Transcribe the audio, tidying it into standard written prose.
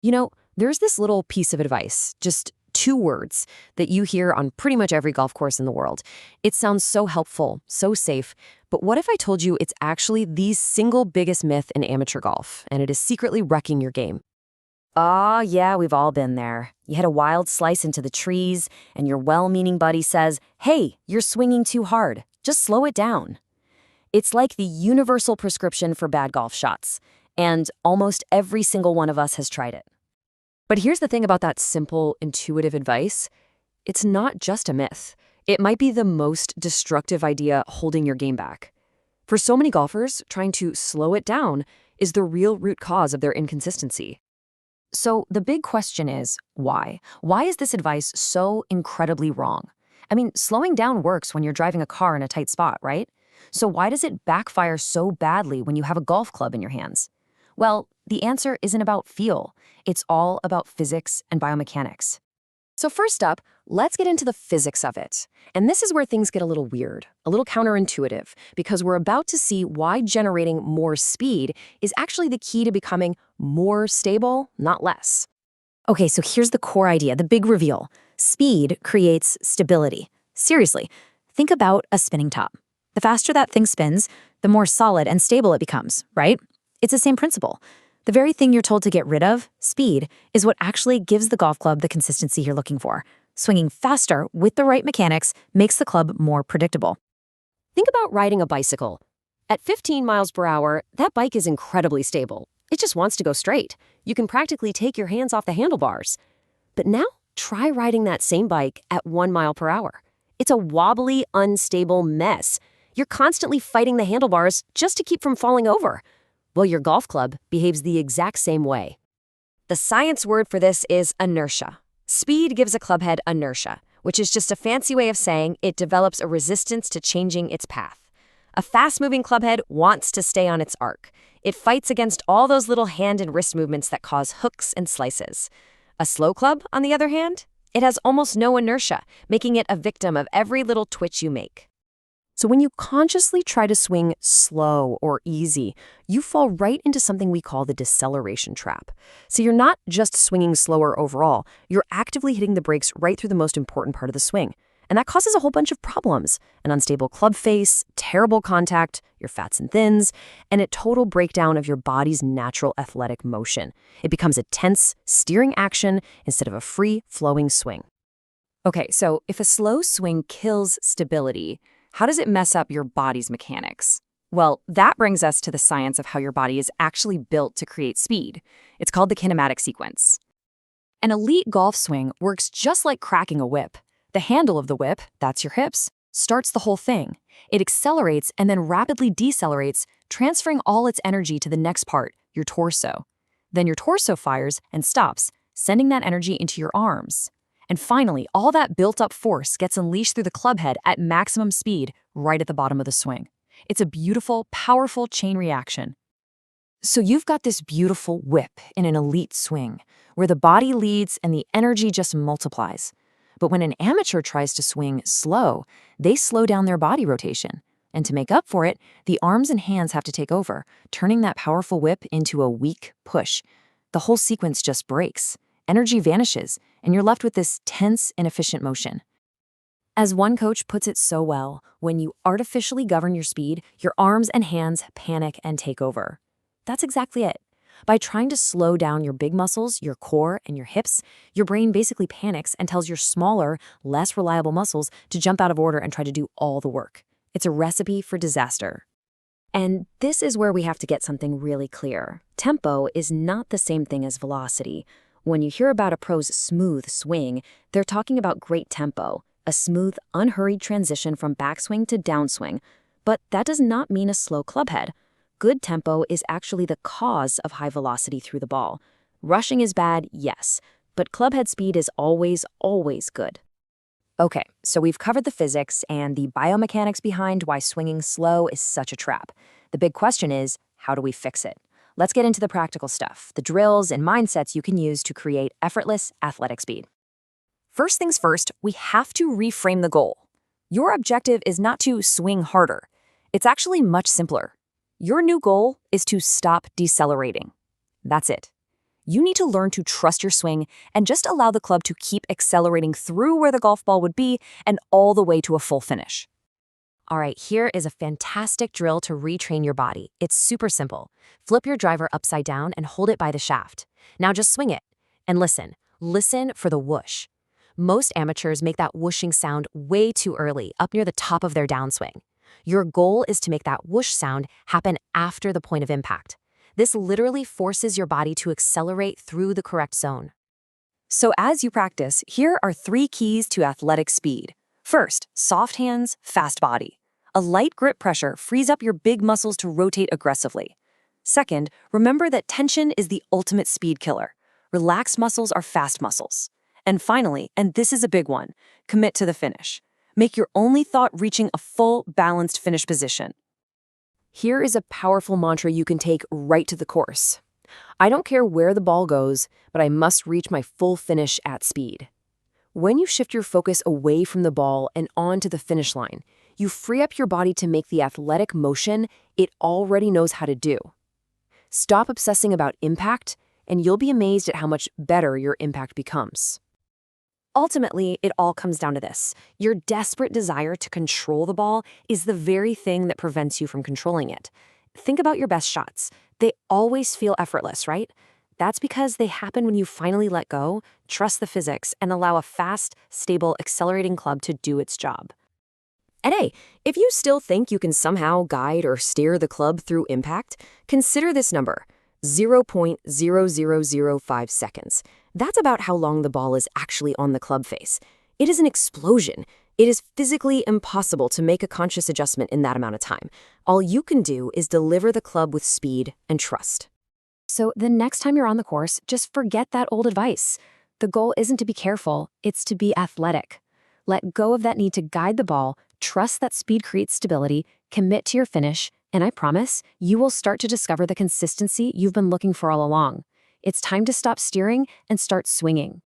There's this little piece of advice, just two words that you hear on pretty much every golf course in the world. It sounds so helpful, so safe, but what if I told you it's actually the single biggest myth in amateur golf, and it is secretly wrecking your game? Ah, yeah, we've all been there. You hit a wild slice into the trees, and your well-meaning buddy says, "Hey, you're swinging too hard. Just slow it down." It's like the universal prescription for bad golf shots, and almost every single one of us has tried it. But here's the thing about that simple, intuitive advice. It's not just a myth. It might be the most destructive idea holding your game back. For so many golfers, trying to slow it down is the real root cause of their inconsistency. So the big question is, why? Why is this advice so incredibly wrong? I mean, slowing down works when you're driving a car in a tight spot, right? So why does it backfire so badly when you have a golf club in your hands? Well, the answer isn't about feel. It's all about physics and biomechanics. So first up, let's get into the physics of it. And this is where things get a little weird, a little counterintuitive, because we're about to see why generating more speed is actually the key to becoming more stable, not less. Okay, so here's the core idea, the big reveal. Speed creates stability. Seriously, think about a spinning top. The faster that thing spins, the more solid and stable it becomes, right? It's the same principle. The very thing you're told to get rid of, speed, is what actually gives the golf club the consistency you're looking for. Swinging faster with the right mechanics makes the club more predictable. Think about riding a bicycle. At 15 miles per hour, that bike is incredibly stable. It just wants to go straight. You can practically take your hands off the handlebars. But now, try riding that same bike at 1 mile per hour. It's a wobbly, unstable mess. You're constantly fighting the handlebars just to keep from falling over. Well, your golf club behaves the exact same way. The science word for this is inertia. Speed gives a club head inertia, which is just a fancy way of saying it develops a resistance to changing its path. A fast-moving club head wants to stay on its arc. It fights against all those little hand and wrist movements that cause hooks and slices. A slow club, on the other hand, it has almost no inertia, making it a victim of every little twitch you make. So when you consciously try to swing slow or easy, you fall right into something we call the deceleration trap. So you're not just swinging slower overall, you're actively hitting the brakes right through the most important part of the swing. And that causes a whole bunch of problems: an unstable club face, terrible contact, your fats and thins, and a total breakdown of your body's natural athletic motion. It becomes a tense, steering action instead of a free, flowing swing. Okay, so if a slow swing kills stability, how does it mess up your body's mechanics? Well, that brings us to the science of how your body is actually built to create speed. It's called the kinematic sequence. An elite golf swing works just like cracking a whip. The handle of the whip, that's your hips, starts the whole thing. It accelerates and then rapidly decelerates, transferring all its energy to the next part, your torso. Then your torso fires and stops, sending that energy into your arms. And finally, all that built-up force gets unleashed through the club head at maximum speed right at the bottom of the swing. It's a beautiful, powerful chain reaction. So you've got this beautiful whip in an elite swing, where the body leads and the energy just multiplies. But when an amateur tries to swing slow, they slow down their body rotation. And to make up for it, the arms and hands have to take over, turning that powerful whip into a weak push. The whole sequence just breaks. Energy vanishes, and you're left with this tense, inefficient motion. As one coach puts it so well, when you artificially govern your speed, your arms and hands panic and take over. That's exactly it. By trying to slow down your big muscles, your core, and your hips, your brain basically panics and tells your smaller, less reliable muscles to jump out of order and try to do all the work. It's a recipe for disaster. And this is where we have to get something really clear. Tempo is not the same thing as velocity. When you hear about a pro's smooth swing, they're talking about great tempo, a smooth, unhurried transition from backswing to downswing. But that does not mean a slow clubhead. Good tempo is actually the cause of high velocity through the ball. Rushing is bad, yes, but clubhead speed is always, always good. Okay, so we've covered the physics and the biomechanics behind why swinging slow is such a trap. The big question is, how do we fix it? Let's get into the practical stuff, the drills and mindsets you can use to create effortless athletic speed. First things first, we have to reframe the goal. Your objective is not to swing harder. It's actually much simpler. Your new goal is to stop decelerating. That's it. You need to learn to trust your swing and just allow the club to keep accelerating through where the golf ball would be and all the way to a full finish. All right, here is a fantastic drill to retrain your body. It's super simple. Flip your driver upside down and hold it by the shaft. Now just swing it. And listen. Listen for the whoosh. Most amateurs make that whooshing sound way too early, up near the top of their downswing. Your goal is to make that whoosh sound happen after the point of impact. This literally forces your body to accelerate through the correct zone. So as you practice, here are 3 keys to athletic speed. First, soft hands, fast body. A light grip pressure frees up your big muscles to rotate aggressively. Second, remember that tension is the ultimate speed killer. Relaxed muscles are fast muscles. And finally, and this is a big one, commit to the finish. Make your only thought reaching a full, balanced finish position. Here is a powerful mantra you can take right to the course. I don't care where the ball goes, but I must reach my full finish at speed. When you shift your focus away from the ball and onto the finish line, you free up your body to make the athletic motion it already knows how to do. Stop obsessing about impact, and you'll be amazed at how much better your impact becomes. Ultimately, it all comes down to this. Your desperate desire to control the ball is the very thing that prevents you from controlling it. Think about your best shots. They always feel effortless, right? That's because they happen when you finally let go, trust the physics, and allow a fast, stable, accelerating club to do its job. And hey, if you still think you can somehow guide or steer the club through impact, consider this number, 0.0005 seconds. That's about how long the ball is actually on the club face. It is an explosion. It is physically impossible to make a conscious adjustment in that amount of time. All you can do is deliver the club with speed and trust. So the next time you're on the course, just forget that old advice. The goal isn't to be careful, it's to be athletic. Let go of that need to guide the ball, trust that speed creates stability, commit to your finish, and I promise you will start to discover the consistency you've been looking for all along. It's time to stop steering and start swinging.